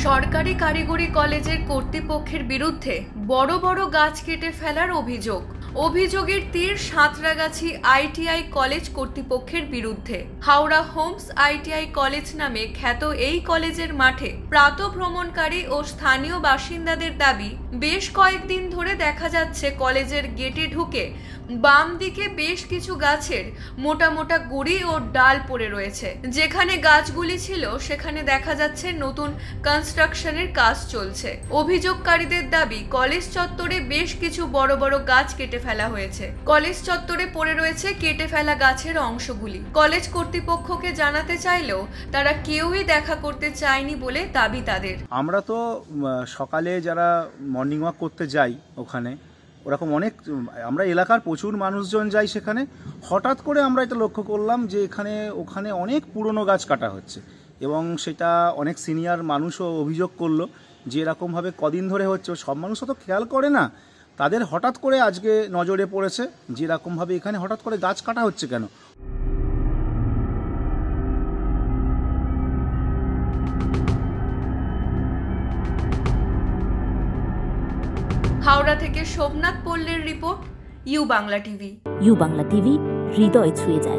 সরকারি কারিগরি কলেজের কর্তৃপক্ষের বিরুদ্ধে বড় বড় গাছ কেটে ফেলার অভিযোগের তীর সাঁতরাগাছি আইটিআই কলেজ কর্তৃপক্ষের বিরুদ্ধে। হাওড়া হোমস আইটিআই কলেজ নামে খ্যাত এই কলেজের মাঠে প্রাতঃভ্রমণকারী ও স্থানীয় বাসিন্দাদের দাবি, বেশ কয়েকদিন ধরে দেখা যাচ্ছে কলেজের গেটে ঢুকে বাম দিকে বেশ কিছু গাছের মোটা মোটা গুড়ি ও ডাল পড়ে রয়েছে। যেখানে গাছগুলি ছিল সেখানে দেখা যাচ্ছে নতুন কনস্ট্রাকশনের কাজ চলছে। অভিযোগকারীদের দাবি, কলেজ চত্বরে বেশ কিছু বড় বড় গাছ কেটে ফেলা হয়েছে। কলেজ চত্বরে পড়ে রয়েছে কেটে ফেলা গাছের অংশগুলি। কলেজ কর্তৃপক্ষকে জানাতে চাইলেও তারা কেউই দেখা করতে চায়নি বলে দাবি তাদের। আমরা তো সকালে যারা মর্নিং ওয়াক করতে যাই ওখানে ওরকম আমরা এলাকার প্রচুর মানুষজন যাই সেখানে। হঠাৎ করে আমরা এটা লক্ষ্য করলাম যে ওখানে অনেক পুরনো গাছ কাটা হচ্ছে এবং সেটা অনেক সিনিয়র মানুষও অভিযোগ করলো যে এরকমভাবে কদিন ধরে হচ্ছে। সব মানুষও তো খেয়াল করে না, তাদের হঠাৎ করে আজকে নজরে পড়েছে যে এরকমভাবে এখানে হঠাৎ করে গাছ কাটা হচ্ছে কেন। হাওড়া থেকে সোমনাথ পল্লের report, U Bangla TV. U Bangla TV, হৃদয় ছুঁয়ে যায়।